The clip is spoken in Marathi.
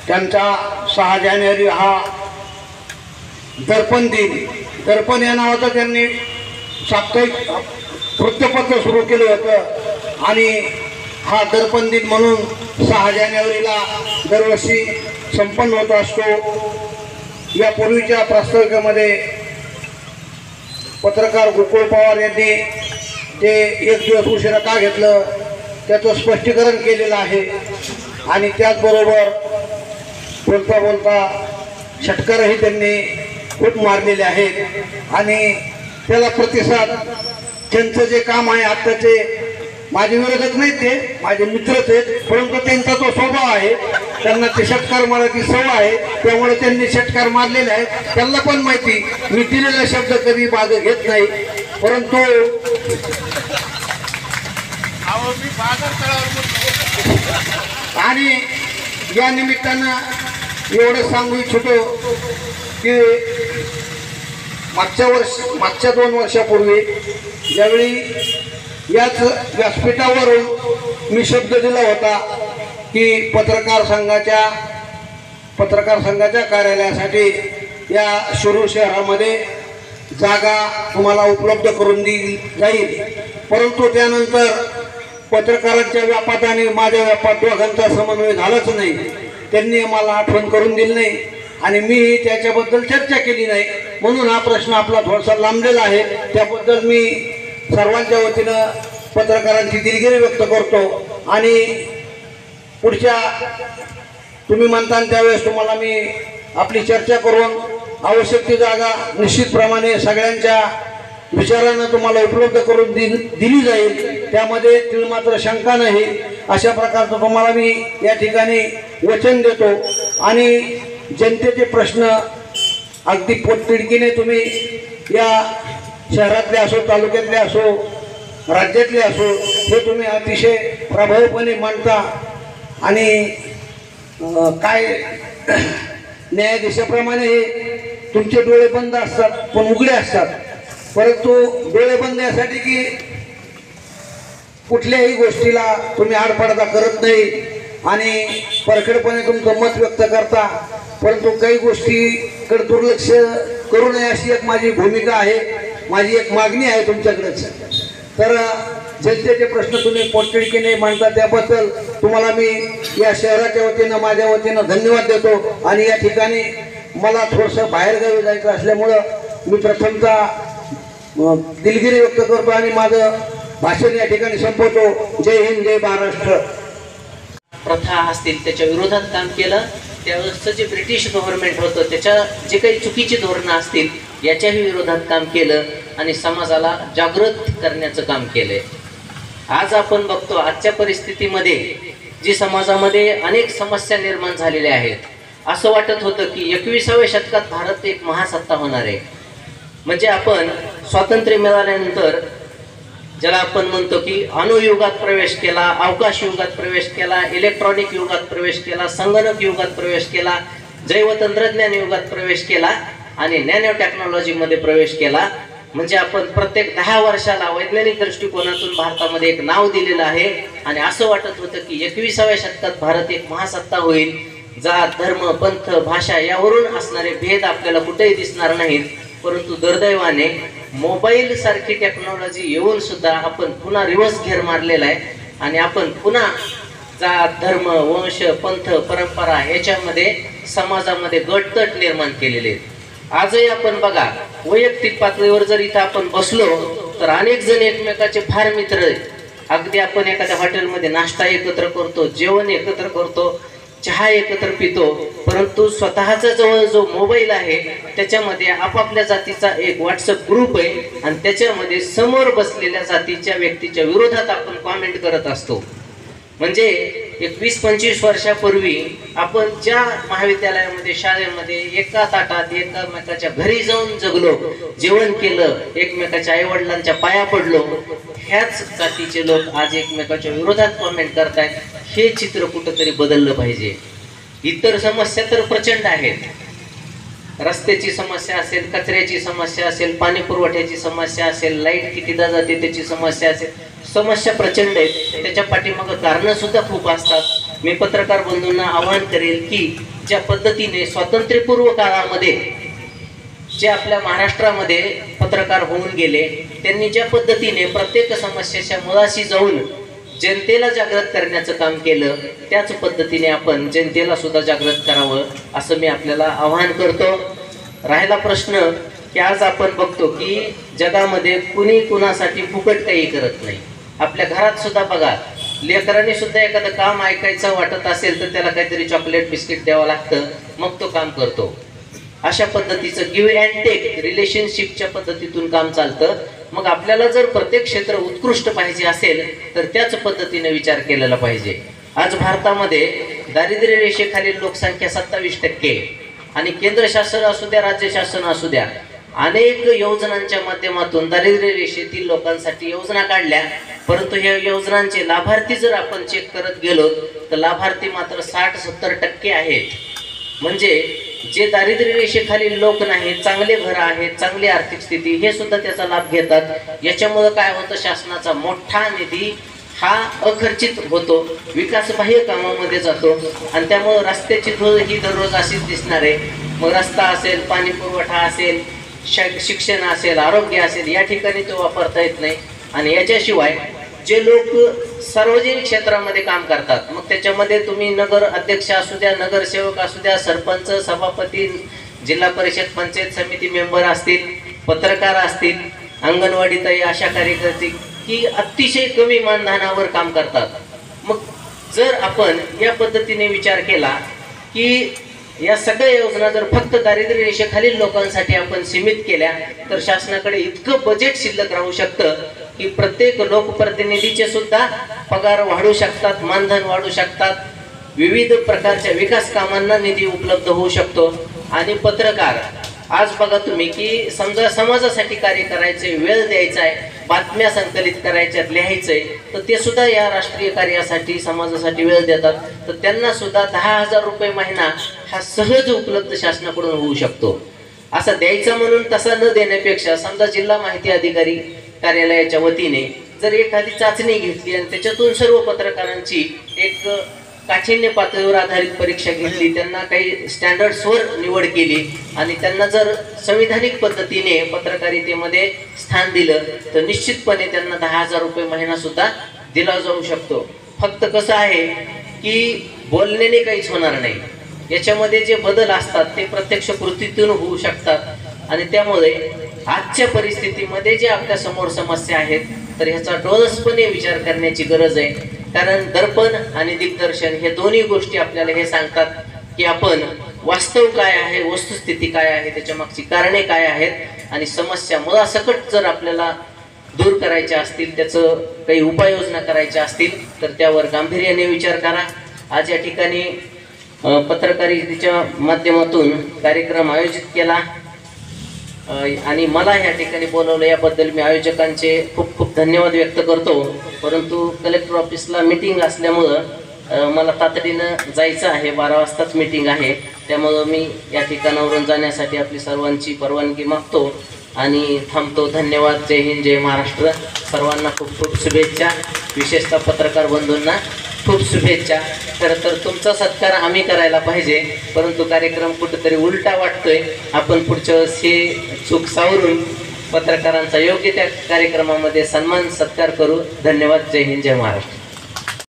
त्यांचा 6 जानेवारी हा दर्पण दिन, दर्पण या नावाचं त्यांनी साप्ताहिक वृत्तपत्र सुरू केलं होतं आणि हा दर्पण दिन म्हणून 6 जानेवारीला दरवर्षी संपन्न होत असतो. यापूर्वीच्या प्रास्ताविकेमध्ये पत्रकार गोकुळ पवार यांनी ते 1 दिवस उशिरा का घेतलं त्याचं स्पष्टीकरण केलेलं आहे आणि त्याचबरोबर बोलता बोलता षटकारही त्यांनी खूप मारलेले आहेत आणि त्याला प्रतिसाद त्यांचं जे काम आहे आत्ताचे माझे विरोधक नाहीत, ते माझे मित्रच आहेत, परंतु त्यांचा तो स्वभाव आहे, त्यांना ते षटकार मारायची सवय आहे, त्यामुळे त्यांनी षटकार मारलेले आहेत. त्यांना पण माहिती मी दिलेला शब्द कधी मागे घेत नाही. परंतु आणि या निमित्तानं एवढं सांगू इच्छितो की मागच्या 2 वर्षापूर्वी ज्यावेळी याच व्यासपीठावरून मी शब्द दिला होता की पत्रकार संघाच्या कार्यालयासाठी या शिरूर शहरामध्ये जागा तुम्हाला उपलब्ध करून दिली जाईल, परंतु त्यानंतर पत्रकारांच्या व्यापात आणि माझ्या व्यापात दोघांचा समन्वय झालाच नाही. त्यांनी मला आठवण करून दिली नाही आणि मी त्याच्याबद्दल चर्चा केली नाही, म्हणून हा प्रश्न आपला थोडासा लांबलेला आहे. त्याबद्दल मी सर्वांच्या वतीनं पत्रकारांची दिलगिरी व्यक्त करतो आणि पुढच्या तुम्ही म्हणता त्यावेळेस तुम्हाला मी आपली चर्चा करून आवश्यक ती जागा निश्चितप्रमाणे सगळ्यांच्या विचारानं तुम्हाला उपलब्ध करून दिली जाईल, त्यामध्ये तिळमात्र शंका नाही. अशा प्रकारचं तुम्हाला मी या ठिकाणी वचन देतो आणि जनतेचे प्रश्न अगदी पोटतिडकीने तुम्ही या शहरातले असो, तालुक्यातले असो, राज्यातले असो, हे तुम्ही अतिशय प्रभावीपणे मांडता आणि काय न्यायाधीशाप्रमाणे हे तुमचे डोळे बंद असतात पण उघडे असतात, परंतु डोळे बंद यासाठी की कुठल्याही गोष्टीला तुम्ही आडपडदा करत नाही आणि परखडपणे तुमचं मत व्यक्त करता, परंतु काही गोष्टीकडे दुर्लक्ष करू नये अशी एक माझी भूमिका आहे, माझी एक मागणी आहे तुमच्याकडेच. तर जनतेचे प्रश्न तुम्ही पोटतिडकीने मांडता त्याबद्दल तुम्हाला मी या शहराच्या वतीनं माझ्या वतीनं धन्यवाद देतो आणि या ठिकाणी मला थोडंसं बाहेरगावी जायचं असल्यामुळं मी प्रथमतः दिलगिरी व्यक्त करतो आणि माझं भाषण या ठिकाणी संपवतो. जय हिंद, जय महाराष्ट्र. प्रथा असतील त्याच्या विरोधात काम केलं. त्यावेळेसचं जे ब्रिटिश गव्हर्नमेंट होतं त्याच्या जे काही चुकीची धोरणं असतील याच्याही विरोधात काम केलं आणि समाजाला जागृत करण्याचं काम केलंय. आज आपण बघतो आजच्या परिस्थितीमध्ये जी समाजामध्ये अनेक समस्या निर्माण झालेल्या आहेत. असं वाटत होतं की 21व्या शतकात भारत एक महासत्ता होणार आहे. म्हणजे आपण स्वातंत्र्य मिळाल्यानंतर ज्याला आपण म्हणतो की अणुयुगात प्रवेश केला, अवकाश युगात प्रवेश केला, इलेक्ट्रॉनिक युगात प्रवेश केला, संगणक युगात प्रवेश केला, जैवतंत्रज्ञान युगात प्रवेश केला आणि नॅनो टेक्नॉलॉजीमध्ये प्रवेश केला. म्हणजे आपण प्रत्येक 10 वर्षाला वैज्ञानिक दृष्टिकोनातून भारतामध्ये एक नाव दिलेलं आहे आणि असं वाटत होतं की 21व्या शतकात भारत एक महासत्ता होईल. जात, धर्म, पंथ, भाषा यावरून असणारे भेद आपल्याला कुठेही दिसणार नाहीत. परंतु दुर्दैवाने मोबाईल सारखी टेक्नॉलॉजी येऊन सुद्धा आपण पुन्हा रिव्हर्स घेर मारलेला आहे आणि आपण पुन्हा जात, धर्म, वंश, पंथ, परंपरा याच्यामध्ये समाजामध्ये गटतट निर्माण केलेले आहेत. आजही आपण बघा वैयक्तिक पातळीवर जर इथं आपण बसलो तर अनेक जण एकमेकाचे फार मित्र आहेत. अगदी आपण एखाद्या हॉटेलमध्ये नाश्ता एकत्र करतो, जेवण एकत्र करतो, चहा एकत्र पितो, परंतु स्वतःचा जवळ जो मोबाईल आहे त्याच्यामध्ये आपापल्या जातीचा एक व्हॉट्सअप ग्रुप आहे आणि त्याच्यामध्ये समोर बसलेल्या जातीच्या व्यक्तीच्या विरोधात आपण कॉमेंट करत असतो. म्हणजे एक 20-25 वर्षापूर्वी आपण ज्या महाविद्यालयामध्ये, शाळेमध्ये एका ताटात एकमेकाच्या घरी जाऊन जगलो, जेवण केलं, एकमेकाच्या आईवडिलांच्या पाया पडलो, ह्याच जातीचे लोक आज एकमेकाच्या विरोधात कॉमेंट करतायत. हे चित्र कुठंतरी बदललं पाहिजे. इतर समस्या तर प्रचंड आहेत. रस्त्याची समस्या असेल, कचऱ्याची समस्या असेल, पाणी पुरवठ्याची समस्या असेल, लाईट कितीदा जाते त्याची समस्या असेल, समस्या प्रचंड आहेत. त्याच्या पाठीमागं कारणं सुद्धा खूप असतात. मी पत्रकार बंधूंना आवाहन करेल की ज्या पद्धतीने स्वातंत्र्यपूर्व काळामध्ये जे आपल्या महाराष्ट्रामध्ये पत्रकार होऊन गेले, त्यांनी ज्या पद्धतीने प्रत्येक समस्येच्या मुळाशी जाऊन जनतेला जागृत करण्याचं काम केलं, त्याच पद्धतीने आपण जनतेला सुद्धा जागृत करावं असं मी आपल्याला आवाहन करतो. राहिला प्रश्न की आज आपण बघतो की जगामध्ये कुणी कुणासाठी फुकट काही करत नाही. आपल्या घरात सुद्धा बघा, लेकरांनी सुद्धा एखादं काम ऐकायचं वाटत असेल तर त्याला काहीतरी चॉकलेट बिस्किट द्यावं लागतं, मग तो काम करतो. अशा पद्धतीचं गिव्ह अँड टेक रिलेशनशिपच्या पद्धतीतून काम चालतं. मग आपल्याला जर प्रत्येक क्षेत्र उत्कृष्ट पाहिजे असेल तर त्याच पद्धतीने विचार केलेला पाहिजे. आज भारतामध्ये दारिद्र्य रेषेखालील लोकसंख्या 27% आणि केंद्र शासन असू द्या, राज्य शासन असू द्या, अनेक योजनांच्या माध्यमातून दारिद्र्य रेषेतील लोकांसाठी योजना काढल्या. परंतु ह्या योजनांचे लाभार्थी जर आपण चेक करत गेलो तर लाभार्थी मात्र 60-70% आहेत. म्हणजे जे दारिद्र्य रेषेखालील लोक नाहीत, चांगले घर आहेत, चांगली आर्थिक स्थिती, हे सुद्धा त्याचा लाभ घेतात. याच्यामुळं काय होतं, शासनाचा मोठा निधी हा अखर्चित होतो, विकासबाह्य कामामध्ये जातो आणि त्यामुळं रस्त्याची धूळ ही दररोज अशीच दिसणार आहे. मग रस्ता असेल, पाणी पुरवठा असेल, शिक्षण असेल, आरोग्य असेल, या ठिकाणी तो वापरता येत नाही. आणि याच्याशिवाय जे लोक सार्वजनिक क्षेत्रामध्ये काम करतात, मग त्याच्यामध्ये तुम्ही नगर अध्यक्ष असू द्या, नगरसेवक असू द्या, सरपंच, सभापती, जिल्हा परिषद, पंचायत समिती मेंबर असतील, पत्रकार असतील, अंगणवाडी ताई, आशा कार्यकर्ते, की अतिशय कमी मानधनावर काम करतात. मग जर आपण या पद्धतीने विचार केला की या सगळ्या योजना जर फक्त दारिद्र्य रेषेखालील लोकांसाठी आपण सीमित केल्या तर शासनाकडे इतकं बजेट शिल्लक राहू शकतं की प्रत्येक लोकप्रतिनिधीचे सुद्धा पगार वाढू शकतात, मानधन वाढू शकतात, विविध प्रकारच्या विकास कामांना निधी उपलब्ध होऊ शकतो. आणि पत्रकार आज बघा तुम्ही की समजा समाजासाठी कार्य करायचे, वेळ द्यायचा आहे, बातम्या संकलित करायच्यात, लिहायचंय, तर ते सुद्धा या राष्ट्रीय कार्यासाठी, समाजासाठी वेळ देतात. तर त्यांना सुद्धा 10,000 रुपये महिना हा सहज उपलब्ध शासनाकडून होऊ शकतो. असा द्यायचा म्हणून तसा न देण्यापेक्षा समजा जिल्हा माहिती अधिकारी कार्यालयाच्या वतीने जर एखादी चाचणी घेतली आणि त्याच्यातून सर्व पत्रकारांची एक काठिण्य पातळीवर आधारित परीक्षा घेतली, त्यांना काही स्टँडर्ड्सवर निवड केली आणि त्यांना जर संविधानिक पद्धतीने पत्रकारितेमध्ये स्थान दिलं तर निश्चितपणे त्यांना 10,000 रुपये महिना सुद्धा दिला जाऊ शकतो. फक्त कसं आहे की बोलण्याने काहीच होणार नाही, याच्यामध्ये जे बदल असतात ते प्रत्यक्ष कृतीतून होऊ शकतात. आणि त्यामुळे आजच्या परिस्थितीमध्ये जे आपल्या समोर समस्या आहेत तर ह्याचा डोळसपणे विचार करण्याची गरज आहे. कारण दर्पण आणि दिग्दर्शन हे दोन्ही गोष्टी आपल्याला हे सांगतात की आपण वास्तव काय आहे, वस्तुस्थिती काय आहे, त्याच्या मागची कारणे काय आहेत आणि समस्या मुळासकट जर आपल्याला दूर करायच्या असतील, त्याचं काही उपाययोजना करायच्या असतील तर त्यावर गांभीर्याने विचार करा. आज या ठिकाणी पत्रकारितेच्या माध्यमातून कार्यक्रम आयोजित केला आणि मला या ठिकाणी बोलवलं याबद्दल मी आयोजकांचे खूप खूप धन्यवाद व्यक्त करतो. परंतु कलेक्टर ऑफिसला मीटिंग असल्यामुळं मला तातडीनं जायचं आहे, 12 वाजताच मीटिंग आहे, त्यामुळं मी या ठिकाणावरून जाण्यासाठी आपली सर्वांची परवानगी मागतो आणि थांबतो. धन्यवाद. जय हिंद, जय महाराष्ट्र. सर्वांना खूप खूप शुभेच्छा, विशेषतः पत्रकार बंधूंना खूप शुभेच्छा. खरं तर तुमचा सत्कार आम्ही करायला पाहिजे, परंतु कार्यक्रम कुठेतरी उलटा वाटतोय. आपण पुढच्या वर्षी चूक सावरून पत्रकारांचा योग्य त्या कार्यक्रमामध्ये सन्मान सत्कार करू. धन्यवाद. जय हिंद, जय महाराष्ट्र.